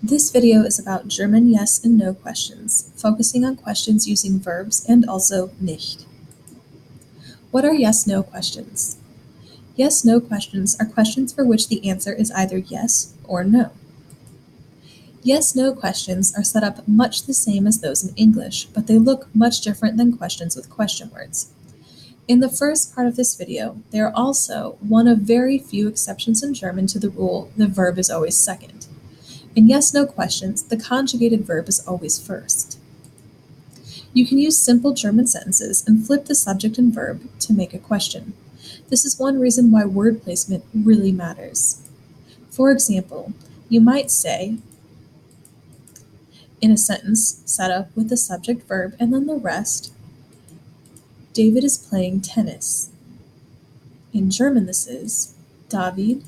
This video is about German yes and no questions, focusing on questions using verbs and also nicht. What are yes-no questions? Yes-no questions are questions for which the answer is either yes or no. Yes-no questions are set up much the same as those in English, but they look much different than questions with question words. In the first part of this video, they are also one of very few exceptions in German to the rule the verb is always second. In yes-no questions, the conjugated verb is always first. You can use simple German sentences and flip the subject and verb to make a question. This is one reason why word placement really matters. For example, you might say, in a sentence set up with the subject verb and then the rest, David is playing tennis. In German this is, David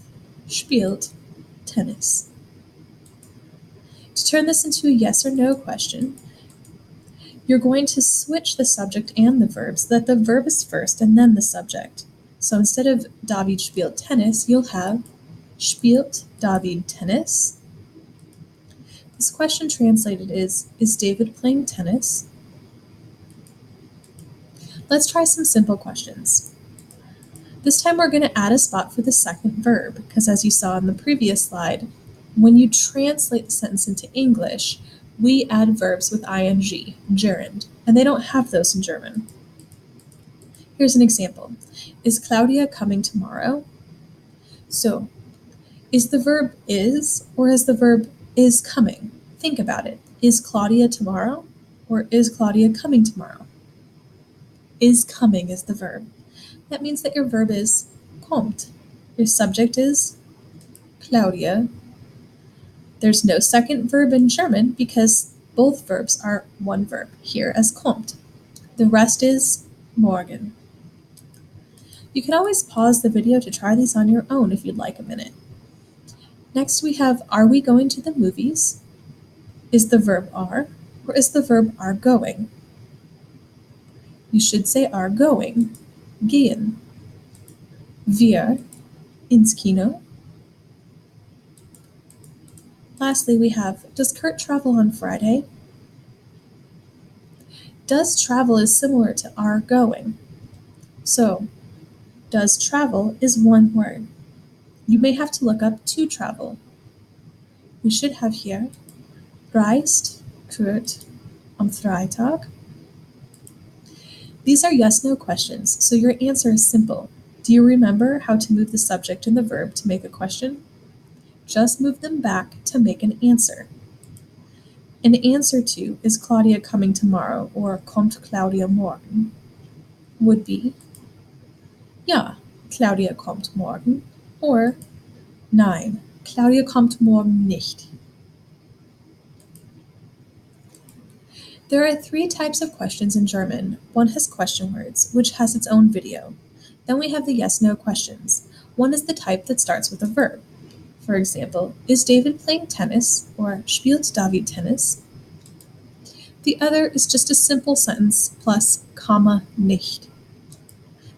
spielt Tennis. To turn this into a yes or no question, you're going to switch the subject and the verb so that the verb is first and then the subject. So instead of David spielt Tennis, you'll have spielt David Tennis? This question translated is David playing tennis? Let's try some simple questions. This time we're going to add a spot for the second verb, because as you saw in the previous slide, when you translate the sentence into English, we add verbs with ing, gerund, and they don't have those in German. Here's an example. Is Claudia coming tomorrow? So, is the verb is, or is the verb is coming? Think about it. Is Claudia tomorrow, or is Claudia coming tomorrow? Is coming is the verb. That means that your verb is kommt. Your subject is Claudia. There's no second verb in German because both verbs are one verb, here as kommt. The rest is morgen. You can always pause the video to try these on your own if you'd like a minute. Next we have, are we going to the movies? Is the verb are, or is the verb are going? You should say are going, gehen. Wir ins Kino. Lastly, we have, does Kurt travel on Friday? Does travel is similar to are going. So, does travel is one word. You may have to look up to travel. We should have here, reist Kurt am Freitag? These are yes-no questions, so your answer is simple. Do you remember how to move the subject and the verb to make a question? Just move them back to make an answer. An answer to, is Claudia coming tomorrow, or kommt Claudia morgen, would be, ja, Claudia kommt morgen, or nein, Claudia kommt morgen nicht. There are 3 types of questions in German. One has question words, which has its own video. Then we have the yes-no questions. One is the type that starts with a verb. For example, is David playing tennis, or spielt David Tennis? The other is just a simple sentence plus comma nicht.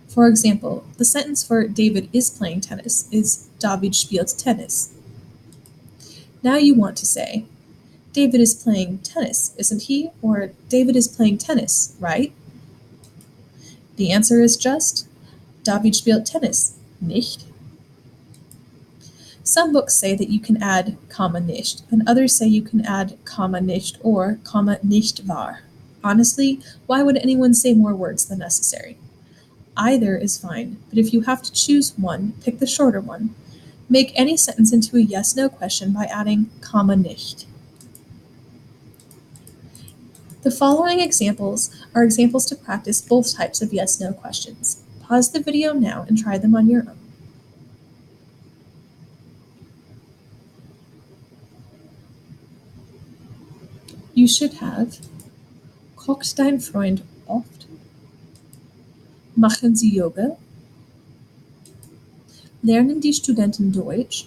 For example, the sentence for David is playing tennis is David spielt Tennis. Now you want to say, David is playing tennis, isn't he? Or David is playing tennis, right? The answer is just David spielt Tennis, nicht? Some books say that you can add comma nicht, and others say you can add comma nicht or comma nicht wahr. Honestly, why would anyone say more words than necessary? Either is fine, but if you have to choose one, pick the shorter one. Make any sentence into a yes-no question by adding comma nicht. The following examples are examples to practice both types of yes-no questions. Pause the video now and try them on your own. You should have, kocht dein Freund oft? Machen Sie Yoga? Lernen die Studenten Deutsch?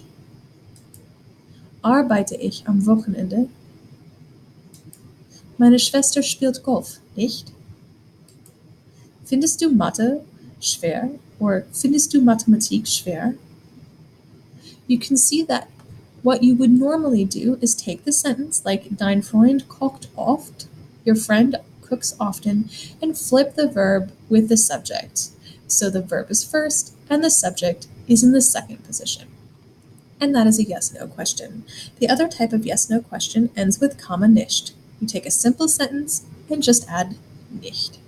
Arbeite ich am Wochenende? Meine Schwester spielt Golf, nicht? Findest du Mathe schwer, or findest du Mathematik schwer? You can see that What you would normally do is take the sentence like dein Freund kocht oft, your friend cooks often, and flip the verb with the subject. So the verb is first and the subject is in the second position. And that is a yes-no question. The other type of yes-no question ends with comma nicht. You take a simple sentence and just add nicht.